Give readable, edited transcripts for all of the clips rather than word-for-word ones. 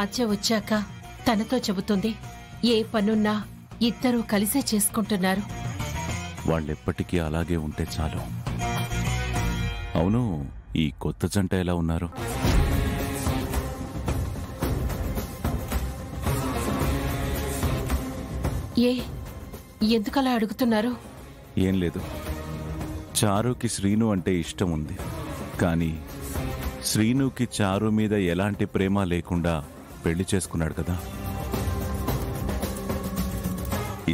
ఆచే వచ్చాక తనతో చెబుతుంది. ఏ పనున్నా ఇద్దరూ కలిసే చేసుకుంటున్నారు. వాళ్ళెప్పటికీ అలాగే ఉంటే చాలు. అవును, ఈ కొత్త జంట ఎలా ఉన్నారు? ఎందుకలా అడుగుతున్నారు? ఏం లేదు, చారుకి శ్రీను అంటే ఇష్టం ఉంది. కానీ శ్రీనుకి చారు మీద ఎలాంటి ప్రేమ లేకుండా పెళ్లి చేసుకున్నాడు కదా.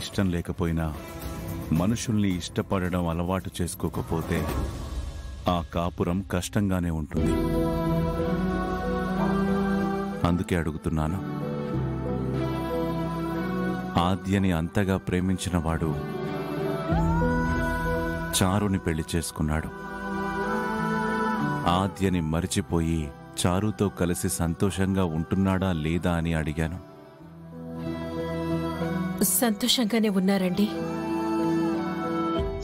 ఇష్టం లేకపోయినా మనుషుల్ని ఇష్టపడడం అలవాటు చేసుకోకపోతే ఆ కాపురం కష్టంగానే ఉంటుంది. అందుకే అడుగుతున్నాను. ఆద్యని అంతగా ప్రేమించినవాడు చారుని పెళ్లి చేసుకున్నాడు. ఆద్యని మరిచిపోయి చారుతో కలిసి సంతోషంగా ఉంటున్నాడా లేదా అని అడిగాను. సంతోషంగానే ఉన్నారండి.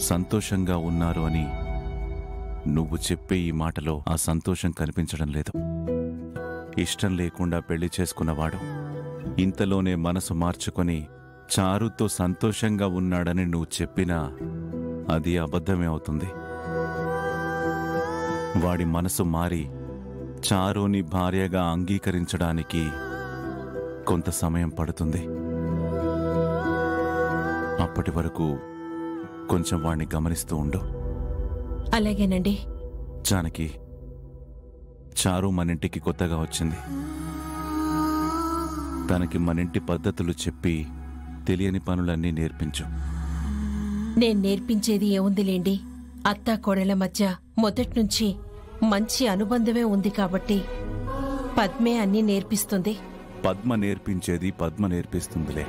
సంతోషంగా ఉన్నారు అని నువ్వు చెప్పే ఈ మాటలో ఆ సంతోషం కనిపించడం లేదు. ఇష్టం లేకుండా పెళ్లి చేసుకున్నవాడు ఇంతలోనే మనసు మార్చుకొని చారుతో సంతోషంగా ఉన్నాడని నువ్వు చెప్పినా అది అబద్ధమే అవుతుంది. వాడి మనసు మారి చారుని భార్యగా అంగీకరించడానికి కొంత సమయం పడుతుంది. అప్పటి వరకు కొంచెం వాణ్ణి గమనిస్తూ ఉండు. అలాగేనండి. జానకి, చారు మనింటికి కొత్తగా వచ్చింది. తనకి మనింటి పద్ధతులు చెప్పి తెలియని పనులన్నీ నేర్పించు. నేను నేర్పించేది ఏముందిలేండి. అత్తా కోడల మధ్య మొదట్నుంచి మంచి అనుబంధమే ఉంది కాబట్టి పద్మే అన్నీ నేర్పిస్తుంది. పద్మ నేర్పించేది పద్మ నేర్పిస్తుందిలే.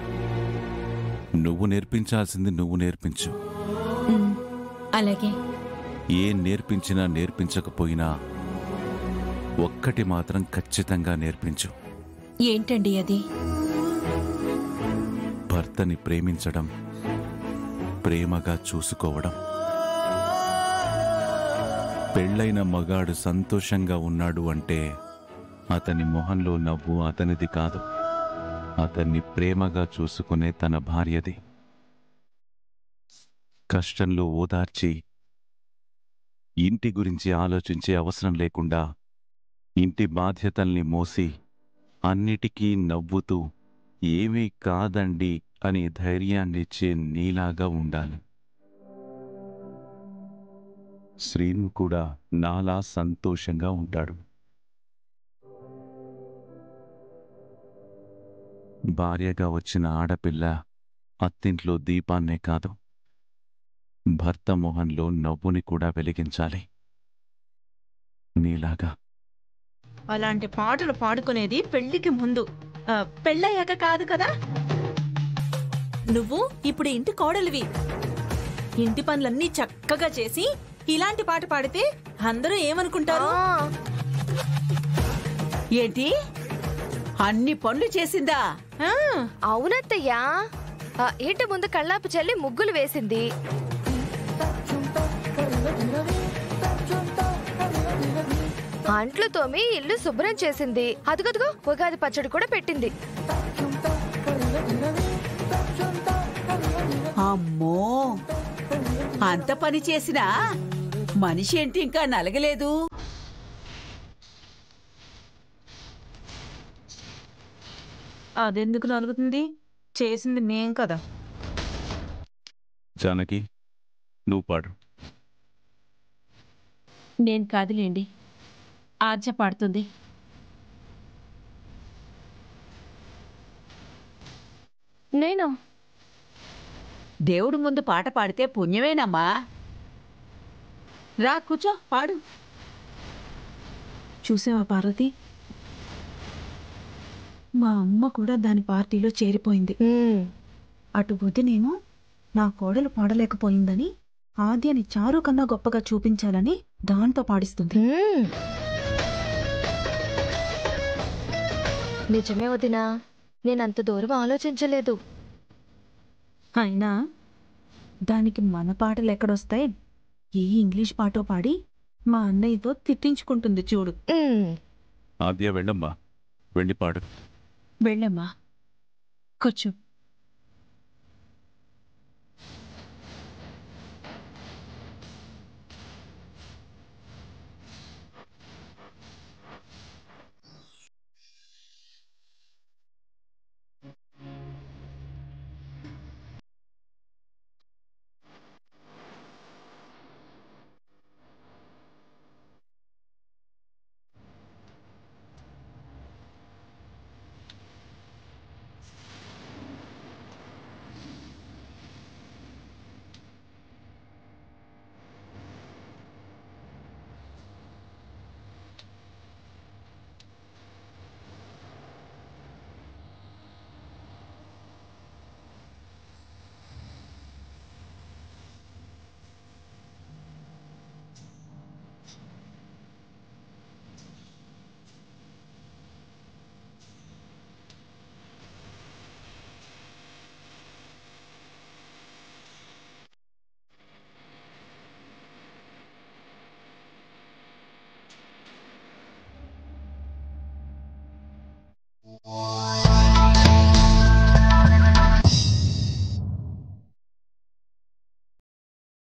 నువ్వు నేర్పించాల్సింది నువ్వు నేర్పించు. అలాగే. ఏం నేర్పించినా నేర్పించకపోయినా ఒక్కటి మాత్రం ఖచ్చితంగా నేర్పించు. ఏంటండి అది? భర్తని ప్రేమించడం, ప్రేమగా చూసుకోవడం. పెళ్ళైన మగాడు సంతోషంగా ఉన్నాడు అంటే అతని మొహంలో నవ్వు అతనిది కాదు, అతన్ని ప్రేమగా చూసుకునే తన భార్యది. కష్టంలో ఓదార్చి ఇంటి గురించి ఆలోచించే అవసరం లేకుండా ఇంటి బాధ్యతల్ని మోసి అన్నిటికీ నవ్వుతూ ఏమీ కాదండి అని ధైర్యాన్నిచ్చే నీలాగా ఉండాలి. శ్రీను కూడా నాలా సంతోషంగా ఉంటాడు. భార్యగా వచ్చిన ఆడపిల్ల అత్తింట్లో దీపాన్నే కాదు, భర్త మొహంలో నవ్వుని కూడా వెలిగించాలి నీలాగా. అలాంటి పాటలు పాడుకునేది పెళ్లికి ముందు, పెళ్ళయ్యాక కాదు కదా. నువ్వు ఇప్పుడు ఇంటి కోడలివి. ఇంటి పనులన్నీ చక్కగా చేసి ఇలాంటి పాట పాడితే అందరూ ఏమనుకుంటారు? ఏంటి అన్ని పనులు చేసిందా? అవునత్తయ్యా. ఇంటి ముందు కళ్ళాపు చల్లి ముగ్గులు వేసింది. అంట్లు తోమి ఇల్లు శుభ్రం చేసింది. అదుగదుగో ఉగాది పచ్చడి కూడా పెట్టింది. అమ్మో, అంత పని చేసినా మనిషి ఏంటి ఇంకా నలగలేదు? అదెందుకు నలుగుతుంది? చేసింది మేం కదా. జానకి, నువ్వు పాడు. నేను కాదులేండి, ఆర్జ పాడుతుంది. నేనా? దేవుడు ముందు పాట పాడితే పుణ్యమేనమ్మా. రా కూర్చో, పాడు. చూసావా పార్వతి, మా అమ్మ కూడా దాని పార్టీలో చేరిపోయింది. అటు వదినేమో నా కోడలు పాడలేకపోయిందని ఆద్యని చారు కన్నా గొప్పగా చూపించాలని దాంతో పాడిస్తుంది. నిజమే వదినా, నేనంత దూరం ఆలోచించలేదు. అయినా దానికి మన పాటలు ఎక్కడొస్తాయి? ఏ ఇంగ్లీష్ పాటో పాడి మా అన్నయ్యతో తిట్టించుకుంటుంది చూడు. ఆద్య, వెళ్ళమ్మా, వెళ్ళి పాడు. వెళ్ళమ్మా కూర్చో.